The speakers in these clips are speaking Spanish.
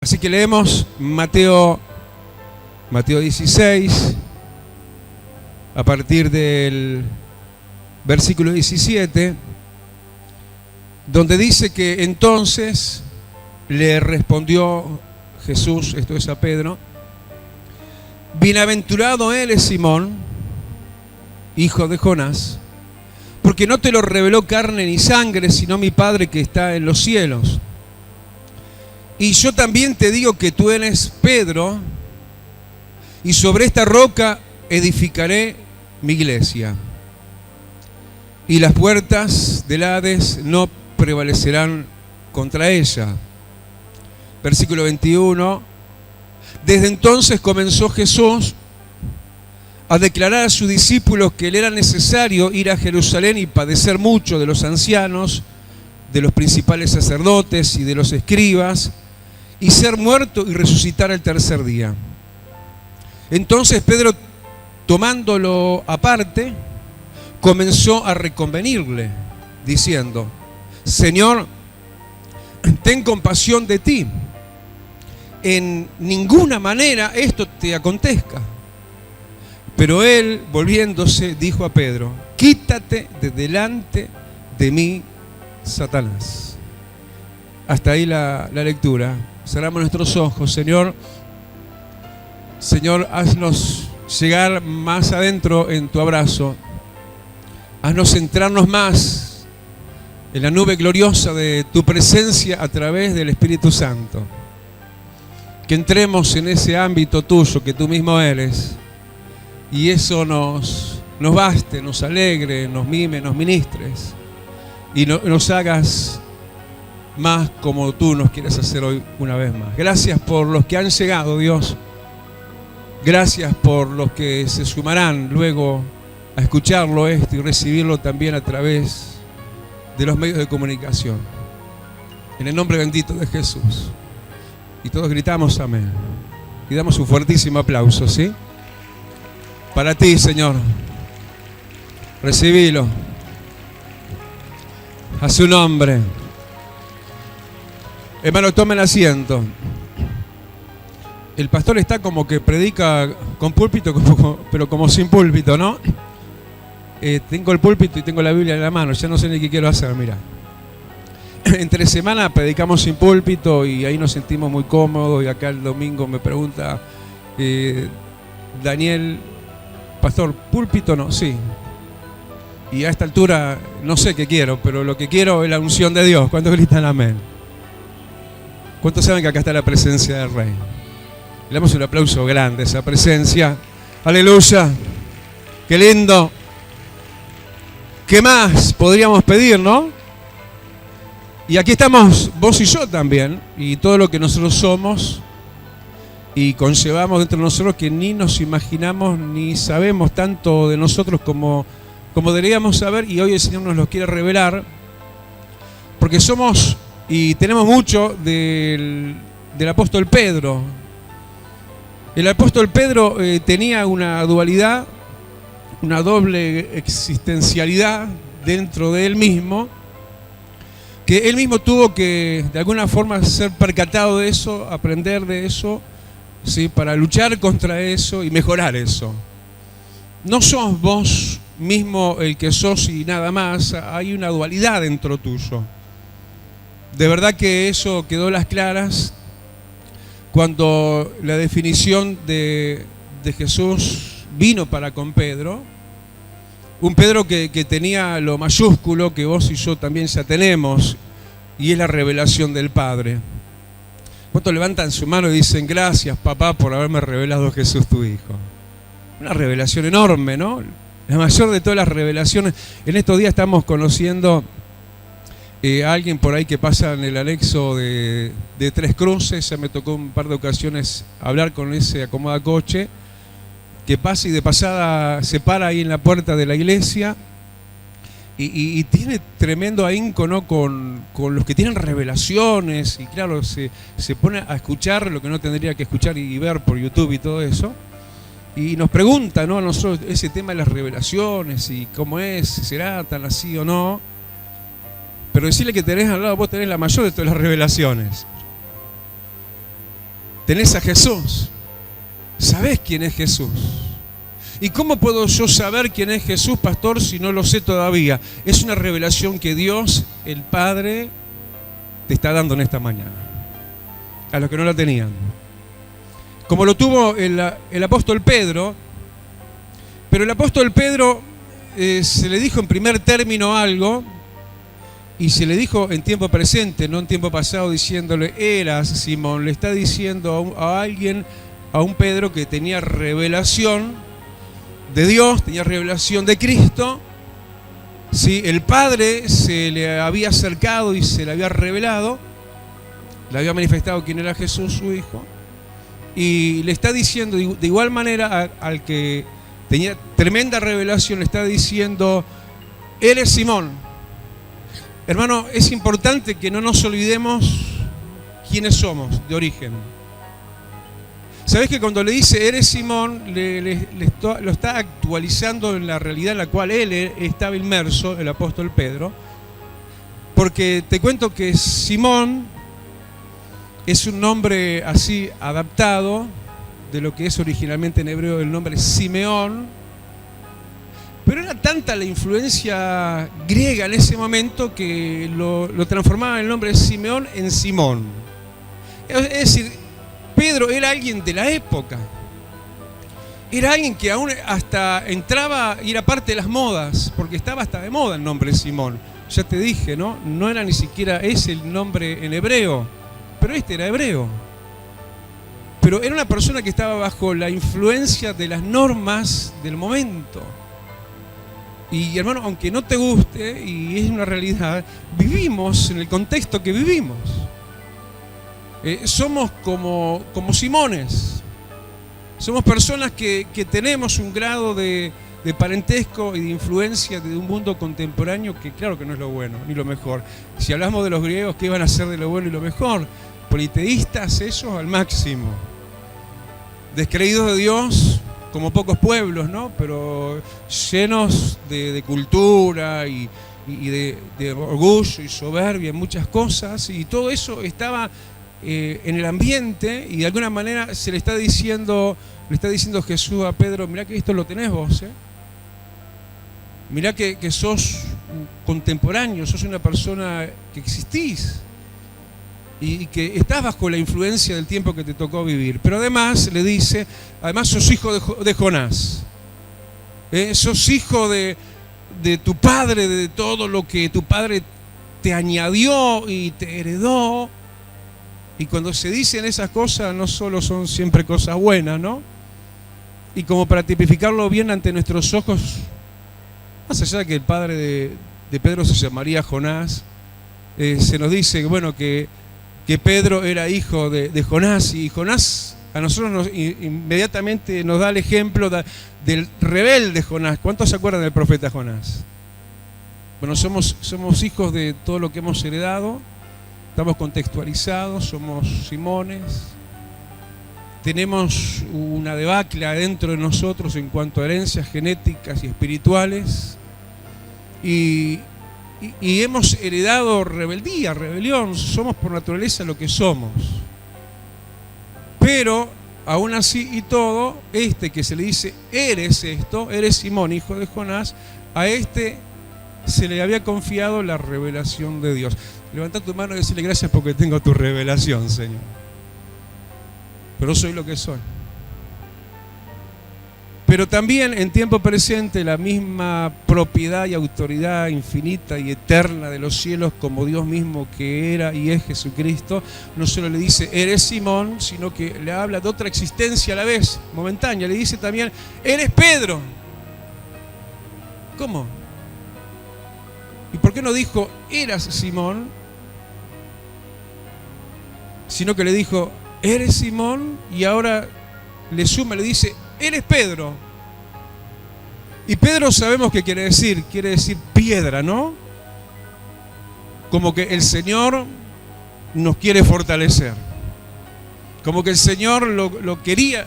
Así que leemos Mateo 16, a partir del versículo 17, donde dice que entonces le respondió Jesús, esto es a Pedro: bienaventurado eres, Simón, hijo de Jonás, porque no te lo reveló carne ni sangre, sino mi Padre que está en los cielos. Y yo también te digo que tú eres Pedro, y sobre esta roca edificaré mi iglesia, y las puertas del Hades no prevalecerán contra ella. Versículo 21. Desde entonces comenzó Jesús a declarar a sus discípulos que le era necesario ir a Jerusalén y padecer mucho de los ancianos, de los principales sacerdotes y de los escribas, y ser muerto y resucitar al tercer día. Entonces Pedro, tomándolo aparte, comenzó a reconvenirle, diciendo: Señor, ten compasión de ti. En ninguna manera esto te acontezca. Pero él, volviéndose, dijo a Pedro: quítate de delante de mí, Satanás. Hasta ahí la lectura. Cerramos nuestros ojos. Señor, haznos llegar más adentro en tu abrazo. Haznos centrarnos más en la nube gloriosa de tu presencia a través del Espíritu Santo. Que entremos en ese ámbito tuyo que tú mismo eres, y eso nos baste, nos alegre, nos mime, nos ministres, y nos hagas más como tú nos quieres hacer hoy una vez más. Gracias por los que han llegado, Dios. Gracias por los que se sumarán luego a escucharlo esto y recibirlo también a través de los medios de comunicación. En el nombre bendito de Jesús. Y todos gritamos amén. Y damos un fuertísimo aplauso, ¿sí? Para ti, Señor. Recibilo. A su nombre. Hermano, tomen asiento. El pastor está como que predica con púlpito, pero como sin púlpito, ¿no? Tengo el púlpito y tengo la Biblia en la mano. Ya no sé ni qué quiero hacer, mira. Entre semana predicamos sin púlpito y ahí nos sentimos muy cómodos. Y acá el domingo me pregunta Daniel: pastor, ¿púlpito? No, sí. Y a esta altura no sé qué quiero, pero lo que quiero es la unción de Dios. ¿Cuántos gritan amén? ¿Cuántos saben que acá está la presencia del Rey? Le damos un aplauso grande a esa presencia. Aleluya. Qué lindo. ¿Qué más podríamos pedir, no? Y aquí estamos vos y yo también, y todo lo que nosotros somos y conllevamos dentro de nosotros, que ni nos imaginamos ni sabemos tanto de nosotros como deberíamos saber, y hoy el Señor nos lo quiere revelar, porque somos y tenemos mucho del apóstol Pedro. El apóstol Pedro tenía una dualidad, una doble existencialidad dentro de él mismo, que él mismo tuvo que de alguna forma ser percatado de eso, aprender de eso, ¿sí? Para luchar contra eso y mejorar eso. No sos vos mismo el que sos y nada más, hay una dualidad dentro tuyo. De verdad que eso quedó a las claras cuando la definición de Jesús vino para con Pedro. Un Pedro que tenía lo mayúsculo que vos y yo también ya tenemos, y es la revelación del Padre. ¿Cuántos levantan su mano y dicen: gracias, papá, por haberme revelado Jesús, tu Hijo? Una revelación enorme, ¿no? La mayor de todas las revelaciones. En estos días estamos conociendo a alguien por ahí que pasa en el anexo de Tres Cruces. Ya me tocó un par de ocasiones hablar con ese acomodacoche, que pasa y de pasada se para ahí en la puerta de la iglesia y tiene tremendo ahínco, ¿no? con los que tienen revelaciones, y claro, se pone a escuchar lo que no tendría que escuchar y ver por YouTube y todo eso, y nos pregunta, ¿no? A nosotros ese tema de las revelaciones y cómo es, será tan así o no. Pero decirle que tenés al lado, vos tenés la mayor de todas las revelaciones. Tenés a Jesús. ¿Sabés quién es Jesús? ¿Y cómo puedo yo saber quién es Jesús, pastor, si no lo sé todavía? Es una revelación que Dios, el Padre, te está dando en esta mañana. A los que no la tenían. Como lo tuvo el apóstol Pedro, pero el apóstol Pedro se le dijo en primer término algo, y se le dijo en tiempo presente, no en tiempo pasado, diciéndole, eras Simón. Le está diciendo a alguien, a un Pedro que tenía revelación de Dios, tenía revelación de Cristo. ¿Sí? El Padre se le había acercado y se le había revelado, le había manifestado quién era Jesús, su Hijo. Y le está diciendo, de igual manera, al que tenía tremenda revelación, le está diciendo, eres Simón. Hermano, es importante que no nos olvidemos quiénes somos de origen. ¿Sabés que cuando le dice eres Simón, lo está actualizando en la realidad en la cual él estaba inmerso, el apóstol Pedro? Porque te cuento que Simón es un nombre así adaptado de lo que es originalmente en hebreo el nombre Simeón. Pero era tanta la influencia griega en ese momento que lo transformaba el nombre de Simeón en Simón. Es decir, Pedro era alguien de la época. Era alguien que aún hasta entraba y era parte de las modas, porque estaba hasta de moda el nombre Simón. Ya te dije, ¿no? No era ni siquiera ese el nombre en hebreo, pero este era hebreo. Pero era una persona que estaba bajo la influencia de las normas del momento. Y hermano, aunque no te guste, y es una realidad, vivimos en el contexto que vivimos. Somos como Simones. Somos personas que tenemos un grado de parentesco y de influencia de un mundo contemporáneo que claro que no es lo bueno, ni lo mejor. Si hablamos de los griegos, ¿qué iban a hacer de lo bueno y lo mejor? Politeístas, esos al máximo. Descreídos de Dios, como pocos pueblos, ¿no? Pero llenos de cultura y de orgullo y soberbia en muchas cosas, y todo eso estaba en el ambiente, y de alguna manera le está diciendo Jesús a Pedro, mirá que esto lo tenés vos, mirá que sos contemporáneo, sos una persona que existís y que estás bajo la influencia del tiempo que te tocó vivir. Pero además le dice, además sos hijo de Jonás, sos hijo de tu padre, de todo lo que tu padre te añadió y te heredó. Y cuando se dicen esas cosas, no solo son siempre cosas buenas, ¿no? Y como para tipificarlo bien ante nuestros ojos, más allá de que el padre de Pedro se llamaría Jonás, se nos dice bueno, que Pedro era hijo de Jonás, y Jonás a nosotros inmediatamente nos da el ejemplo del rebelde Jonás. ¿Cuántos se acuerdan del profeta Jonás? Bueno, somos hijos de todo lo que hemos heredado, estamos contextualizados, somos Simones, tenemos una debacle adentro de nosotros en cuanto a herencias genéticas y espirituales, y hemos heredado rebeldía, rebelión, somos por naturaleza lo que somos. Pero, aún así y todo, que se le dice, eres esto, eres Simón, hijo de Jonás, a se le había confiado la revelación de Dios. Levanta tu mano y decirle, gracias porque tengo tu revelación, Señor. Pero soy lo que soy. Pero también en tiempo presente la misma propiedad y autoridad infinita y eterna de los cielos, como Dios mismo que era y es Jesucristo, no solo le dice, eres Simón, sino que le habla de otra existencia a la vez, momentánea. Le dice también, eres Pedro. ¿Cómo? ¿Y por qué no dijo, eras Simón? Sino que le dijo, eres Simón, y ahora le suma, le dice, eres Pedro. Y Pedro sabemos qué quiere decir piedra, ¿no? Como que el Señor nos quiere fortalecer. Como que el Señor lo quería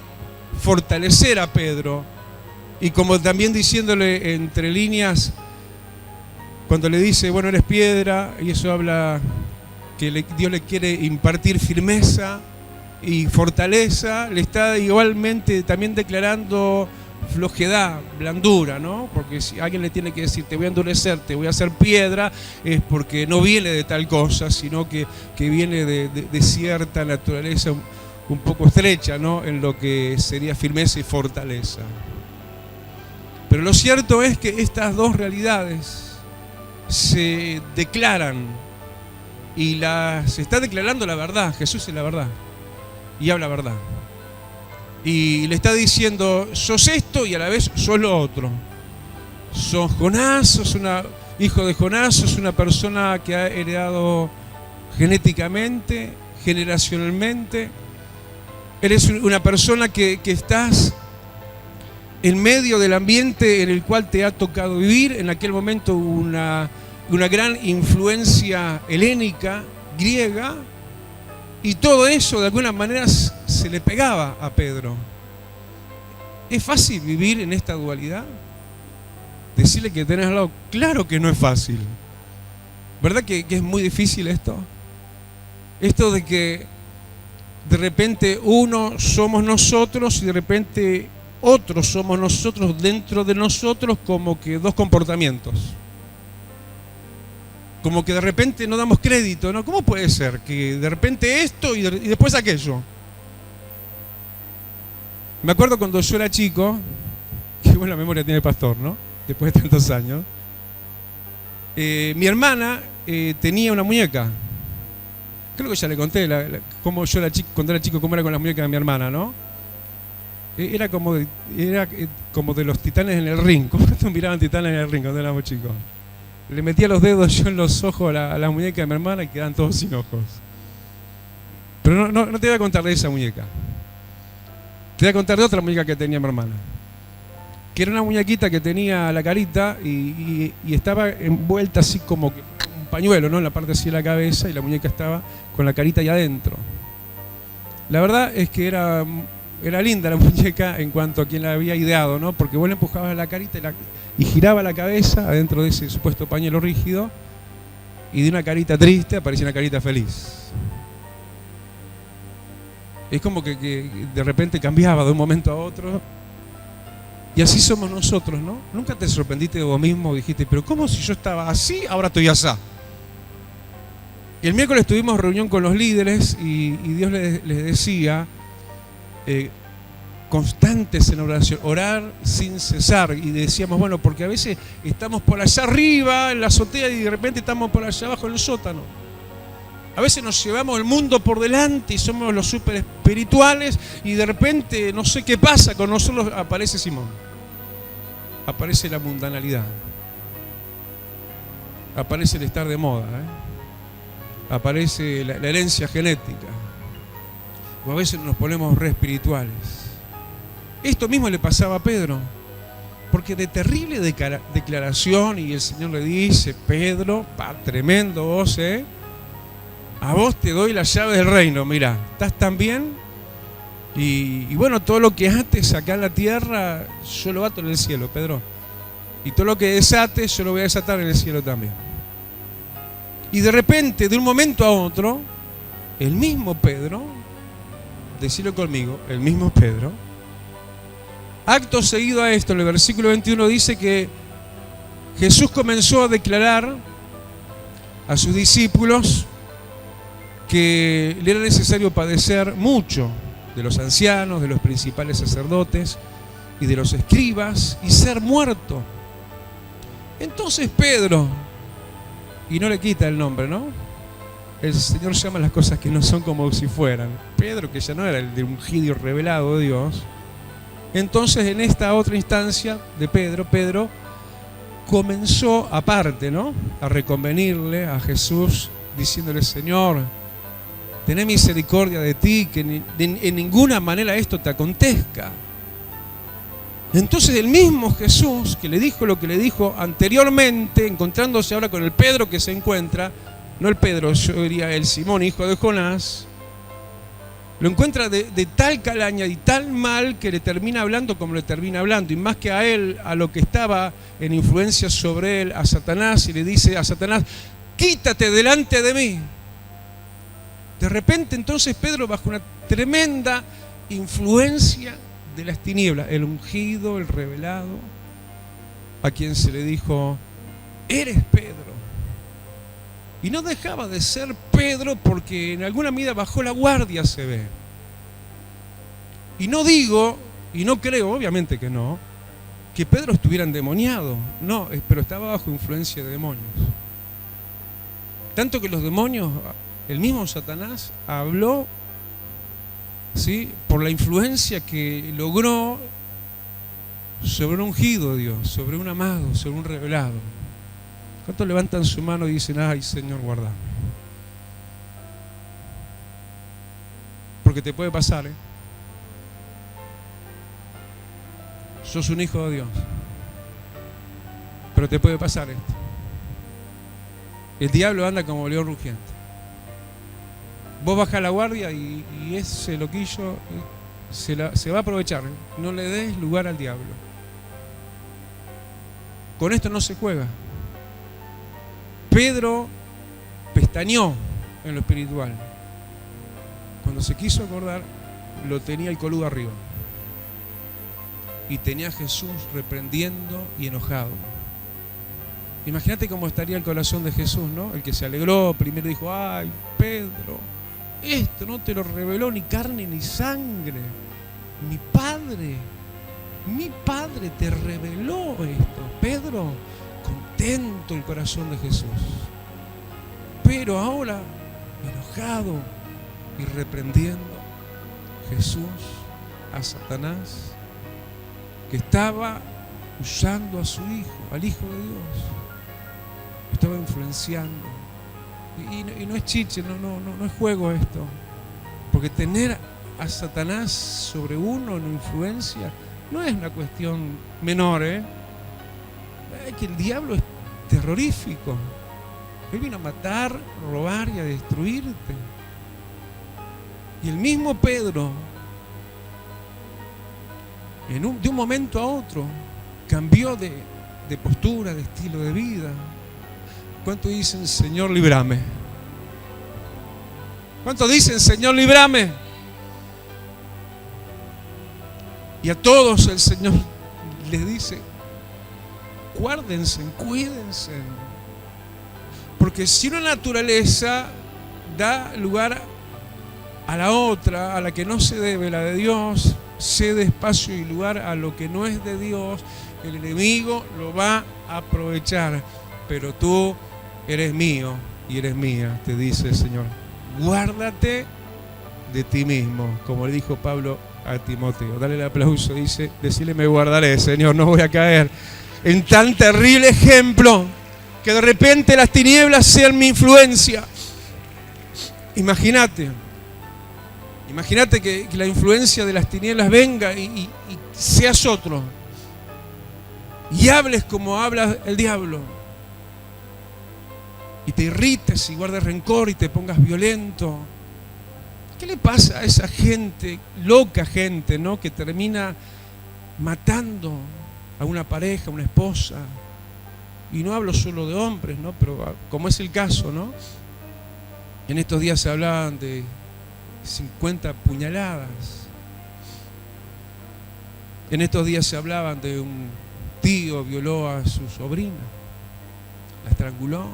fortalecer a Pedro. Y como también diciéndole entre líneas, cuando le dice, bueno, eres piedra, y eso habla que Dios le quiere impartir firmeza, y fortaleza, le está igualmente también declarando flojedad, blandura, ¿no? Porque si alguien le tiene que decir, te voy a endurecer, te voy a hacer piedra, es porque no viene de tal cosa, sino que viene de cierta naturaleza un poco estrecha, ¿no? En lo que sería firmeza y fortaleza. Pero lo cierto es que estas dos realidades se declaran y se está declarando la verdad. Jesús es la verdad y habla verdad. Y le está diciendo, sos esto y a la vez sos lo otro. Sos Jonás, sos hijo de Jonás, sos una persona que ha heredado genéticamente, generacionalmente. Eres una persona que estás en medio del ambiente en el cual te ha tocado vivir. En aquel momento una gran influencia helénica, griega, y todo eso de alguna manera se le pegaba a Pedro. ¿Es fácil vivir en esta dualidad? Decirle que tenés al lado, claro que no es fácil. ¿Verdad que es muy difícil esto? Esto de que de repente uno somos nosotros y de repente otros somos nosotros dentro de nosotros, como que dos comportamientos. Como que de repente no damos crédito, ¿no? ¿Cómo puede ser que de repente esto y después aquello? Me acuerdo cuando yo era chico, qué buena memoria tiene el pastor, ¿no? Después de tantos años. Mi hermana tenía una muñeca. Creo que ya le conté cómo yo era chico, cuando era chico, cómo era con las muñecas de mi hermana, ¿no? Era como de los titanes en el ring. ¿Cómo miraban titanes en el ring cuando éramos chicos? Le metía los dedos yo en los ojos a la muñeca de mi hermana y quedaban todos sin ojos. Pero no te voy a contar de esa muñeca. Te voy a contar de otra muñeca que tenía mi hermana. Que era una muñequita que tenía la carita y estaba envuelta así como que un pañuelo, ¿no? En la parte así de la cabeza, y la muñeca estaba con la carita ahí adentro. La verdad es que era linda la muñeca en cuanto a quien la había ideado, ¿no? Porque vos le empujabas la carita y giraba la cabeza adentro de ese supuesto pañuelo rígido, y de una carita triste aparecía una carita feliz. Es como que de repente cambiaba de un momento a otro. Y así somos nosotros, ¿no? ¿Nunca te sorprendiste de vos mismo? Dijiste, pero ¿cómo si yo estaba así, ahora estoy asá? Y el miércoles tuvimos reunión con los líderes y Dios les decía, constantes en oración, orar sin cesar. Y decíamos, bueno, porque a veces estamos por allá arriba en la azotea y de repente estamos por allá abajo en el sótano. A veces nos llevamos el mundo por delante y somos los súper espirituales, y de repente no sé qué pasa con nosotros, aparece Simón, aparece la mundanalidad, aparece el estar de moda, aparece la herencia genética, o a veces nos ponemos re espirituales. Esto mismo le pasaba a Pedro, porque de terrible declaración, y el Señor le dice, Pedro, tremendo vos, a vos te doy la llave del reino, mirá, estás tan bien, y bueno, todo lo que ates acá en la tierra, yo lo ato en el cielo, Pedro, y todo lo que desates, yo lo voy a desatar en el cielo también. Y de repente, de un momento a otro, el mismo Pedro, decilo conmigo, el mismo Pedro, acto seguido a esto, en el versículo 21 dice que Jesús comenzó a declarar a sus discípulos que le era necesario padecer mucho de los ancianos, de los principales sacerdotes y de los escribas, y ser muerto. Entonces Pedro, y no le quita el nombre, ¿no? El Señor llama las cosas que no son como si fueran. Pedro, que ya no era el de ungido y revelado de Dios. Entonces, en esta otra instancia de Pedro comenzó aparte, ¿no?, a reconvenirle a Jesús, diciéndole, Señor, tené misericordia de ti, que en ninguna manera esto te acontezca. Entonces el mismo Jesús, que le dijo lo que le dijo anteriormente, encontrándose ahora con el Pedro que se encuentra, no el Pedro, yo diría el Simón, hijo de Jonás, lo encuentra de tal calaña y tal mal que le termina hablando como le termina hablando, y más que a él, a lo que estaba en influencia sobre él, a Satanás, y le dice a Satanás, quítate delante de mí. De repente entonces Pedro, bajo una tremenda influencia de las tinieblas, el ungido, el revelado, a quien se le dijo: eres Pedro. Y no dejaba de ser Pedro porque en alguna medida bajó la guardia, se ve. Y no digo, y no creo, obviamente que no, que Pedro estuviera endemoniado. No, pero estaba bajo influencia de demonios. Tanto que los demonios, el mismo Satanás habló, ¿sí?, por la influencia que logró sobre un ungido de Dios, sobre un amado, sobre un revelado. ¿Cuántos levantan su mano y dicen: ay, Señor, guardame? Porque te puede pasar, ¿eh? Sos un hijo de Dios, pero te puede pasar esto. El diablo anda como león rugiente. Vos bajás la guardia y ese loquillo se va a aprovechar. No le des lugar al diablo. Con esto no se juega. Pedro pestañeó en lo espiritual. Cuando se quiso acordar, lo tenía el coludo arriba. Y tenía a Jesús reprendiendo y enojado. Imagínate cómo estaría el corazón de Jesús, ¿no? El que se alegró, primero dijo: ay, Pedro, esto no te lo reveló ni carne ni sangre. Mi Padre te reveló esto. Pedro, contento el corazón de Jesús. Pero ahora, enojado y reprendiendo Jesús a Satanás, que estaba usando a su hijo, al Hijo de Dios. Estaba influenciando. Y no es chiche, no es juego esto. Porque tener a Satanás sobre uno en influencia no es una cuestión menor, ¿eh? Es que el diablo es terrorífico. Él vino a matar, robar y a destruirte. Y el mismo Pedro, de un momento a otro, cambió de postura, de estilo de vida. ¿Cuántos dicen: Señor, líbrame? ¿Cuántos dicen: Señor, líbrame? Y a todos el Señor les dice: guárdense, cuídense. Porque si una naturaleza da lugar a la otra, a la que no se debe, la de Dios, cede espacio y lugar a lo que no es de Dios, el enemigo lo va a aprovechar. Pero tú eres mío y eres mía, te dice el Señor. Guárdate de ti mismo, como le dijo Pablo a Timoteo. Dale el aplauso, decirle: me guardaré, Señor, no voy a caer en tan terrible ejemplo que de repente las tinieblas sean mi influencia. Imagínate que la influencia de las tinieblas venga y seas otro y hables como habla el diablo y te irrites y guardes rencor y te pongas violento. ¿Qué le pasa a esa gente, loca gente, ¿no?, que termina matando a una pareja, a una esposa? Y no hablo solo de hombres, ¿no?, pero como es el caso, ¿no? En estos días se hablaban de 50 puñaladas. En estos días se hablaban de un tío violó a su sobrina, la estranguló,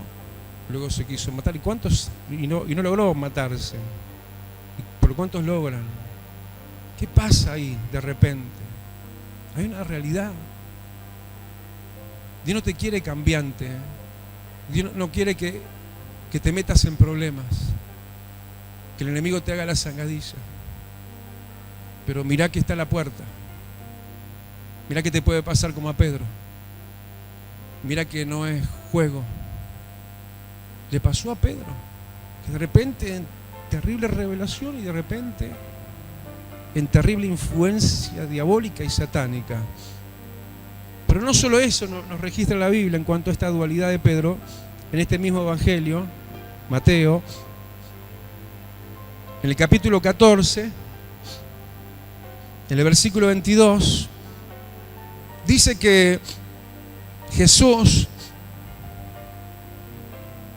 luego se quiso matar. ¿Y cuántos? Y no logró matarse. ¿Pero cuántos logran? ¿Qué pasa ahí de repente? Hay una realidad. Dios no te quiere cambiante. Dios no quiere que te metas en problemas, que el enemigo te haga la zancadilla. Pero mirá que está a la puerta. Mirá que te puede pasar como a Pedro. Mirá que no es juego. Le pasó a Pedro, que de repente en terrible revelación y de repente en terrible influencia diabólica y satánica. Pero no solo eso nos registra la Biblia en cuanto a esta dualidad de Pedro. En este mismo evangelio, Mateo, en el capítulo 14, en el versículo 22, dice que Jesús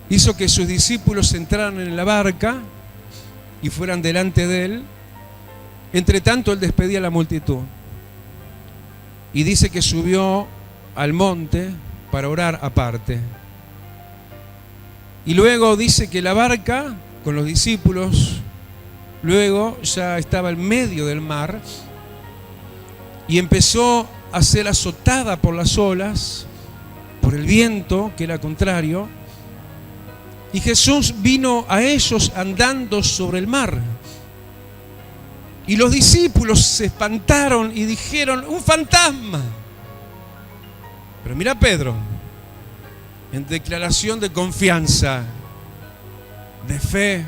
hizo que sus discípulos entraran en la barca y fueran delante de él Entre tanto, él despedía a la multitud. Y dice que subió al monte para orar aparte. Y luego dice que la barca con los discípulos luego ya estaba en medio del mar y empezó a ser azotada por las olas, por el viento que era contrario, y Jesús vino a ellos andando sobre el mar. Y los discípulos se espantaron y dijeron: ¡un fantasma! Pero mira Pedro, en declaración de confianza, de fe,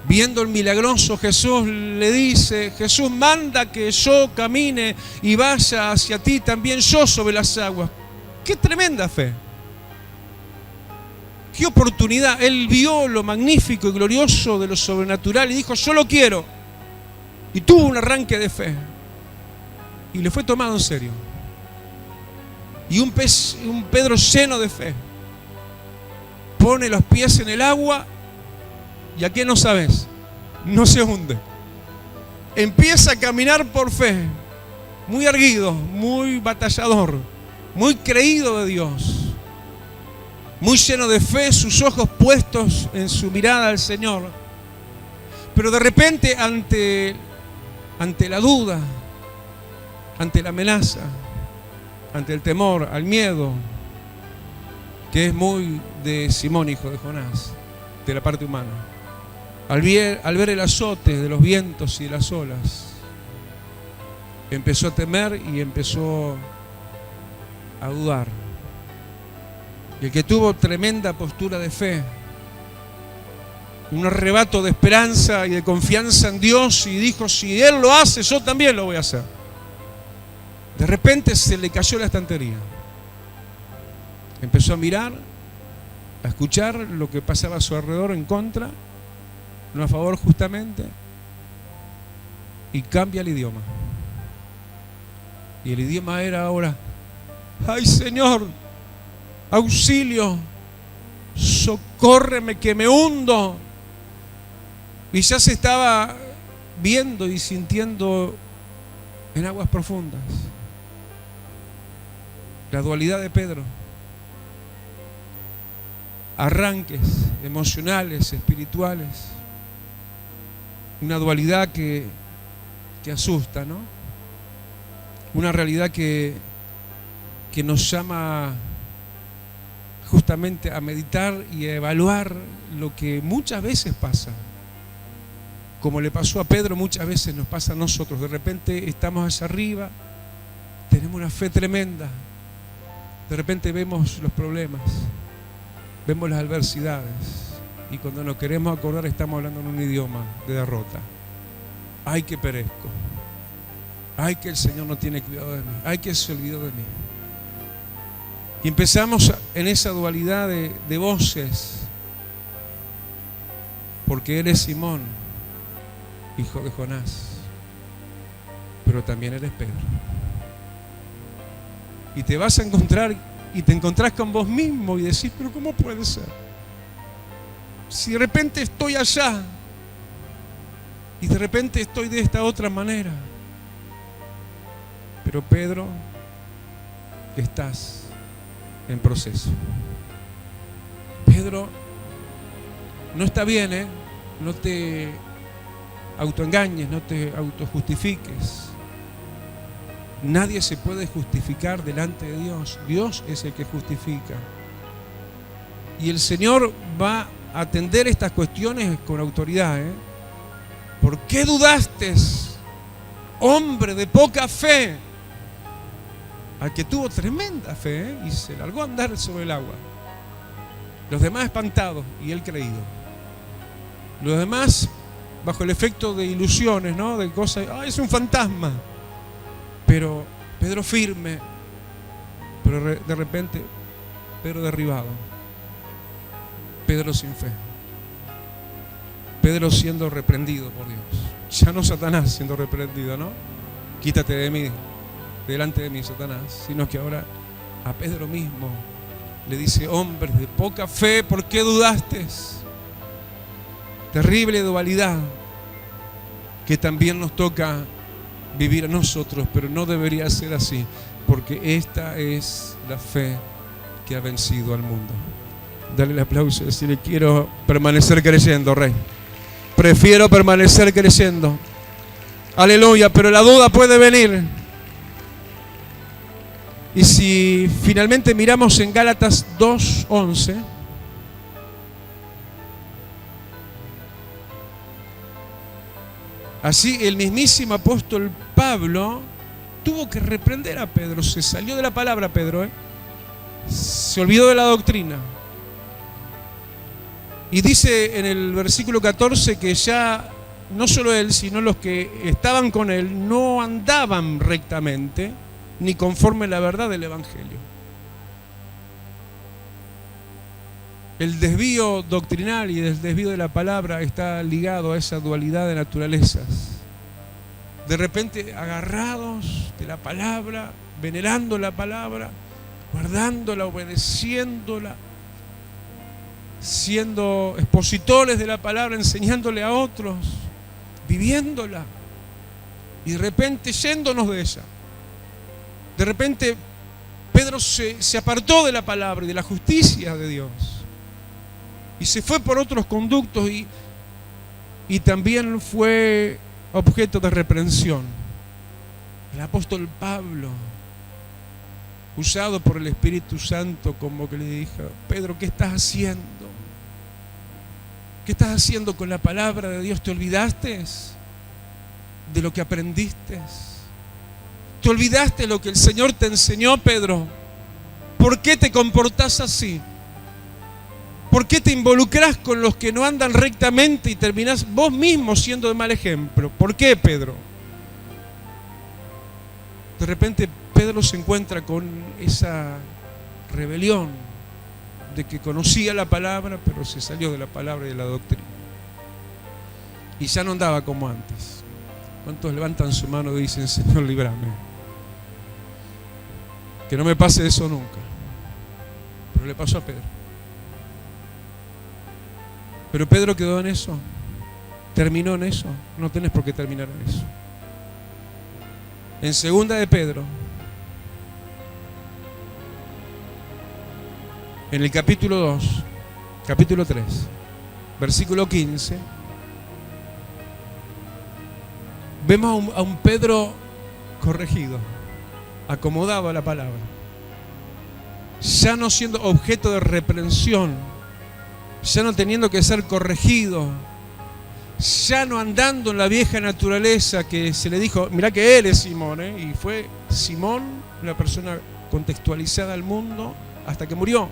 viendo el milagroso Jesús, le dice: Jesús, manda que yo camine y vaya hacia ti también yo sobre las aguas. ¡Qué tremenda fe! ¡Qué oportunidad! Él vio lo magnífico y glorioso de lo sobrenatural y dijo: yo lo quiero. Y tuvo un arranque de fe. Y le fue tomado en serio. Y un Pedro lleno de fe pone los pies en el agua y ¿a qué no sabes? No se hunde. Empieza a caminar por fe, muy erguido, muy batallador, muy creído de Dios, muy lleno de fe, sus ojos puestos en su mirada al Señor. Pero de repente ante la duda, ante la amenaza, ante el temor, al miedo, que es muy de Simón, hijo de Jonás, de la parte humana, al ver el azote de los vientos y de las olas, empezó a temer y empezó a dudar. Y el que tuvo tremenda postura de fe, un arrebato de esperanza y de confianza en Dios, y dijo: si Él lo hace, yo también lo voy a hacer. De repente se le cayó la estantería. Empezó a mirar, a escuchar lo que pasaba a su alrededor, en contra, no a favor justamente, y cambia el idioma. Y el idioma era ahora: ¡ay, Señor! ¡Auxilio! ¡Socórreme que me hundo! Y ya se estaba viendo y sintiendo en aguas profundas. La dualidad de Pedro. Arranques emocionales, espirituales. Una dualidad que asusta, ¿no? Una realidad que nos llama justamente a meditar y a evaluar lo que muchas veces pasa. Como le pasó a Pedro, muchas veces nos pasa a nosotros. De repente estamos hacia arriba, tenemos una fe tremenda. De repente vemos los problemas, vemos las adversidades, y cuando nos queremos acordar estamos hablando en un idioma de derrota. ¡Ay, que perezco! ¡Ay, que el Señor no tiene cuidado de mí! ¡Ay, que se olvidó de mí! Y empezamos en esa dualidad de voces, porque eres Simón, hijo de Jonás, pero también eres Pedro. Y te vas a encontrar y te encontrás con vos mismo y decís: pero ¿cómo puede ser? Si de repente estoy allá y de repente estoy de esta otra manera. Pero Pedro, estás en proceso. Pedro, no está bien, no te autoengañes, no te autojustifiques. Nadie se puede justificar delante de Dios. Dios es el que justifica. Y el Señor va a atender estas cuestiones con autoridad. ¿Por qué dudaste, hombre de poca fe? Al que tuvo tremenda fe y se largó a andar sobre el agua. Los demás espantados y él creído. Los demás bajo el efecto de ilusiones, ¿no? De cosas: ¡ay, es un fantasma! Pero Pedro firme, pero de repente Pedro derribado, Pedro sin fe, Pedro siendo reprendido por Dios. Ya no Satanás siendo reprendido, ¿no? Quítate de mí, delante de mí, Satanás. Sino que ahora a Pedro mismo le dice: hombre de poca fe, ¿por qué dudaste? Terrible dualidad. que también nos toca vivir a nosotros, pero no debería ser así, porque esta es la fe que ha vencido al mundo. Dale el aplauso y decirle: quiero permanecer creyendo, Rey. Prefiero permanecer creyendo. Aleluya, pero la duda puede venir. Y si finalmente miramos en Gálatas 2:11, así el mismísimo apóstol Pablo tuvo que reprender a Pedro. Se salió de la palabra Pedro, se olvidó de la doctrina. Y dice en el versículo 14 que ya no solo él, sino los que estaban con él no andaban rectamente ni conforme a la verdad del Evangelio. El desvío doctrinal y el desvío de la palabra está ligado a esa dualidad de naturalezas. De repente agarrados de la palabra, venerando la palabra, guardándola, obedeciéndola, siendo expositores de la palabra, enseñándole a otros, viviéndola, y de repente yéndonos de ella. De repente Pedro se apartó de la palabra y de la justicia de Dios y se fue por otros conductos y también fue objeto de reprensión. El apóstol Pablo, usado por el Espíritu Santo, como que le dijo: Pedro, ¿qué estás haciendo? ¿Qué estás haciendo con la palabra de Dios? ¿Te olvidaste de lo que aprendiste? ¿Te olvidaste lo que el Señor te enseñó, Pedro? ¿Por qué te comportás así? ¿Por qué te involucrás con los que no andan rectamente y terminás vos mismo siendo de mal ejemplo? ¿Por qué, Pedro? De repente Pedro se encuentra con esa rebelión de que conocía la palabra, pero se salió de la palabra y de la doctrina. Y ya no andaba como antes. ¿Cuántos levantan su mano y dicen: Señor, líbrame? Que no me pase eso nunca. Pero le pasó a Pedro. Pero Pedro quedó en eso. Terminó en eso. No tenés por qué terminar en eso. En segunda de Pedro, en el capítulo 2, capítulo 3, versículo 15, vemos a un Pedro corregido, acomodado a la palabra, ya no siendo objeto de reprensión, ya no teniendo que ser corregido, ya no andando en la vieja naturaleza que se le dijo: mirá que él es Simón, y fue Simón una persona contextualizada al mundo hasta que murió.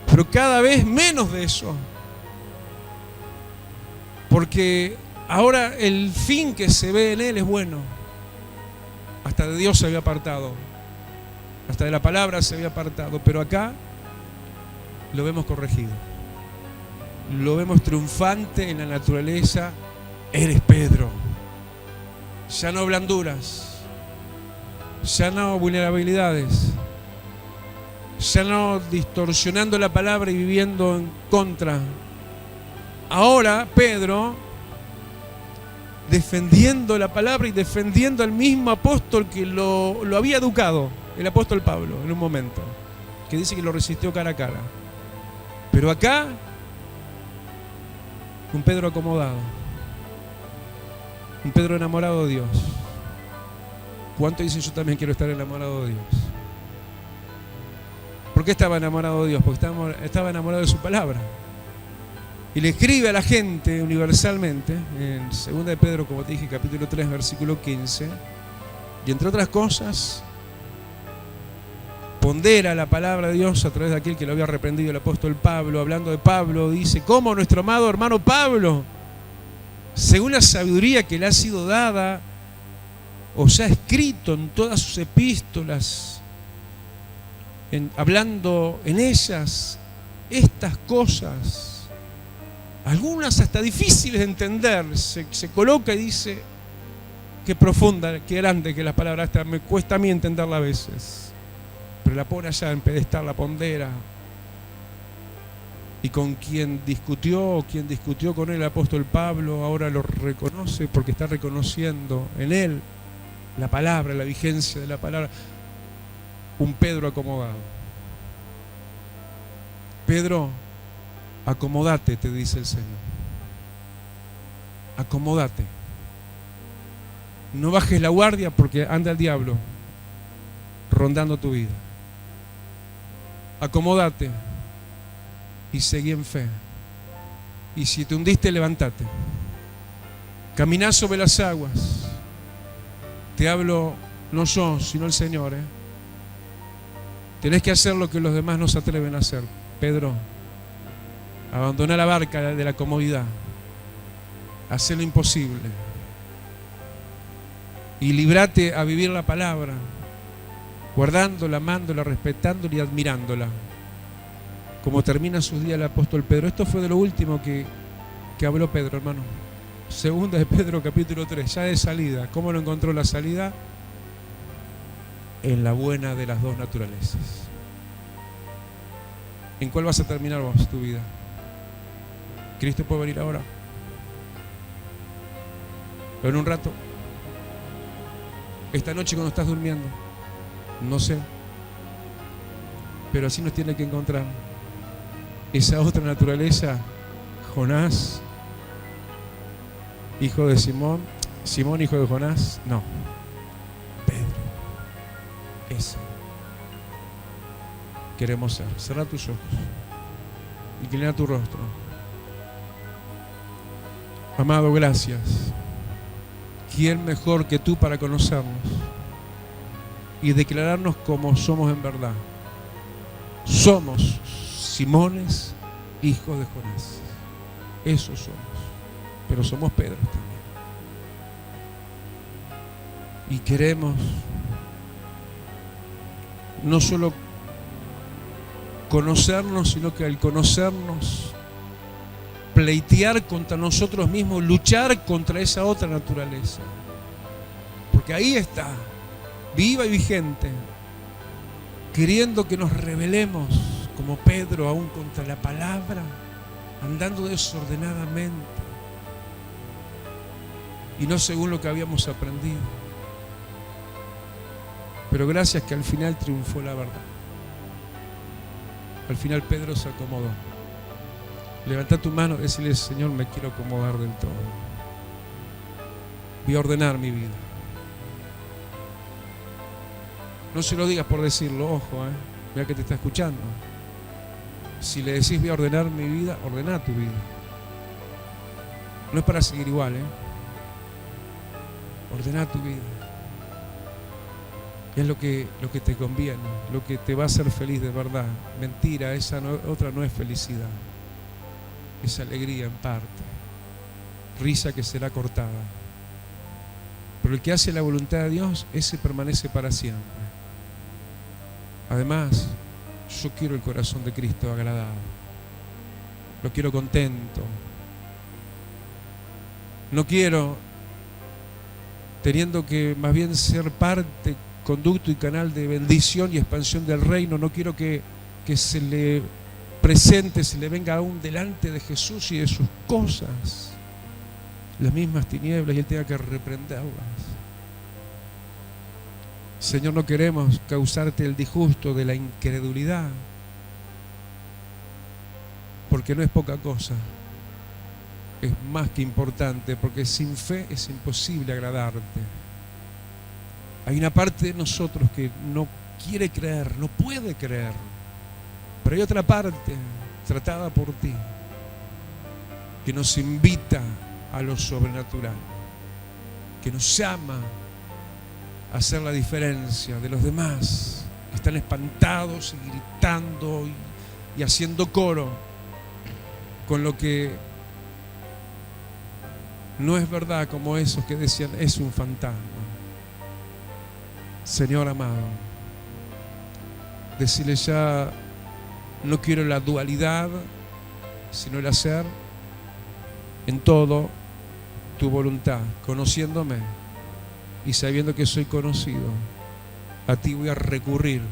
Pero cada vez menos de eso, porque ahora el fin que se ve en él es bueno. Hasta de Dios se había apartado, hasta de la palabra se había apartado, pero acá lo vemos corregido, lo vemos triunfante en la naturaleza. Eres Pedro. Ya no blanduras, ya no vulnerabilidades, ya no distorsionando la palabra y viviendo en contra. Ahora Pedro, defendiendo la palabra y defendiendo al mismo apóstol que lo había educado, el apóstol Pablo, en un momento, que dice que lo resistió cara a cara. Pero acá, un Pedro acomodado, un Pedro enamorado de Dios. ¿Cuánto dicen: yo también quiero estar enamorado de Dios? ¿Por qué estaba enamorado de Dios? Porque estaba enamorado de su palabra. Y le escribe a la gente universalmente, en 2 de Pedro, como te dije, capítulo 3, versículo 15, y entre otras cosas, pondera la palabra de Dios a través de aquel que lo había reprendido, el apóstol Pablo. Hablando de Pablo, dice: como nuestro amado hermano Pablo, según la sabiduría que le ha sido dada, os ha escrito en todas sus epístolas, hablando en ellas estas cosas, algunas hasta difíciles de entender. Se coloca y dice: qué profunda, qué grande que la palabra esta, me cuesta a mí entenderla a veces, pero la pone allá en pedestal, la pondera. Y con quien discutió con él el apóstol Pablo, ahora lo reconoce porque está reconociendo en él la palabra, la vigencia de la palabra. Un Pedro acomodado. Pedro, acomódate, te dice el Señor. Acomódate. No bajes la guardia porque anda el diablo rondando tu vida. Acomódate y seguí en fe. Y si te hundiste, levántate. Caminá sobre las aguas. Te hablo no yo, sino el Señor. Tenés que hacer lo que los demás no se atreven a hacer. Pedro, abandona la barca de la comodidad. Hacé lo imposible. Y librate a vivir la palabra, guardándola, amándola, respetándola y admirándola. Como termina sus días el apóstol Pedro. Esto fue de lo último que habló Pedro, hermano. Segunda de Pedro, capítulo 3, ya de salida. ¿Cómo lo encontró la salida? En la buena de las dos naturalezas. ¿En cuál vas a terminar vos tu vida? ¿Cristo puede venir ahora? ¿O en un rato? ¿Esta noche cuando estás durmiendo? No sé. Pero así nos tiene que encontrar. Esa otra naturaleza, Jonás, hijo de Simón, Simón, hijo de Jonás, no. Pedro, ese. Queremos ser. Cerra tus ojos. Inclina tu rostro. Amado, gracias. ¿Quién mejor que tú para conocernos y declararnos como somos en verdad? Somos Simones, hijos de Jonás. Eso somos. Pero somos Pedro también. Y queremos no solo conocernos, sino que al conocernos, pleitear contra nosotros mismos, luchar contra esa otra naturaleza. Porque ahí está, viva y vigente, queriendo que nos rebelemos como Pedro aún contra la palabra, andando desordenadamente y no según lo que habíamos aprendido. Pero gracias que al final triunfó la verdad. Al final Pedro se acomodó. Levanta tu mano y decirle: Señor, me quiero acomodar del todo. Voy a ordenar mi vida. No se lo digas por decirlo, ojo, mira que te está escuchando. Si le decís voy a ordenar mi vida, ordena tu vida. No es para seguir igual, Ordena tu vida. Es lo que te conviene, lo que te va a hacer feliz de verdad. Mentira, esa otra no es felicidad. Es alegría en parte. Risa que será cortada. Pero el que hace la voluntad de Dios, ese permanece para siempre. Además, yo quiero el corazón de Cristo agradado. Lo quiero contento. No quiero, teniendo que más bien ser parte, conducto y canal de bendición y expansión del reino, no quiero que se le presente, se le venga aún delante de Jesús y de sus cosas las mismas tinieblas y Él tenga que reprenderlas. Señor, no queremos causarte el disgusto de la incredulidad, porque no es poca cosa, es más que importante, porque sin fe es imposible agradarte. Hay una parte de nosotros que no quiere creer, no puede creer, pero hay otra parte tratada por ti que nos invita a lo sobrenatural, que nos llama a hacer la diferencia de los demás que están espantados y gritando y haciendo coro con lo que no es verdad, como esos que decían es un fantasma. Señor amado, decirle ya, no quiero la dualidad, sino el hacer en todo tu voluntad, conociéndome y sabiendo que soy conocido. A ti voy a recurrir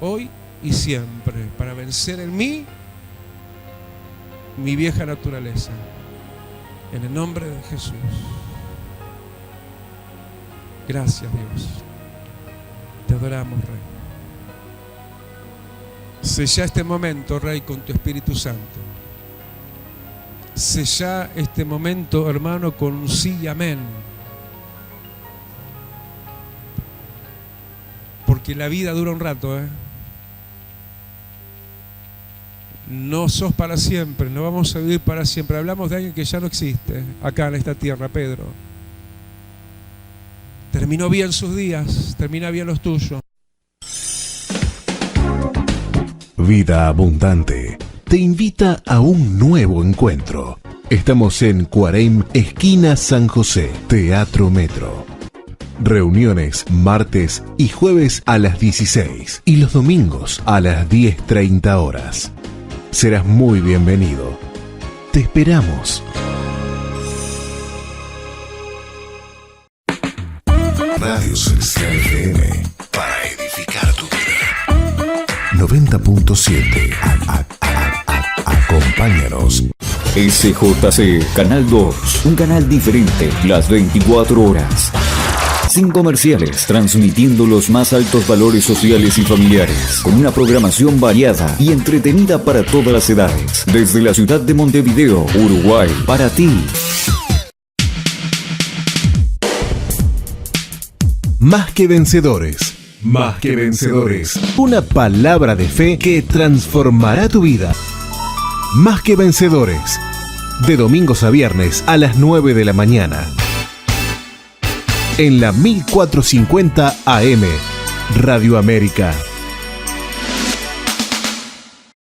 hoy y siempre para vencer en mí mi vieja naturaleza. En el nombre de Jesús. Gracias, Dios. Te adoramos, Rey. Sella este momento, Rey, con tu Espíritu Santo. Sella este momento, hermano, con un sí y amén. Porque la vida dura un rato, ¿eh? No sos para siempre, no vamos a vivir para siempre. Hablamos de alguien que ya no existe acá en esta tierra, Pedro. Terminó bien sus días, termina bien los tuyos. Vida Abundante te invita a un nuevo encuentro. Estamos en Cuareim, esquina San José, Teatro Metro. Reuniones martes y jueves a las 16 y los domingos a las 10:30 horas. Serás muy bienvenido. Te esperamos. Radio Celestial FM, para edificar tu vida. 90.7. Acompáñanos. SJC, Canal 2, un canal diferente, las 24 horas. Sin comerciales, transmitiendo los más altos valores sociales y familiares, con una programación variada y entretenida para todas las edades. Desde la ciudad de Montevideo, Uruguay, para ti. Más que vencedores. Más que vencedores. Una palabra de fe que transformará tu vida. Más que vencedores. De domingos a viernes a las 9 de la mañana. En la 1450 AM, Radio América.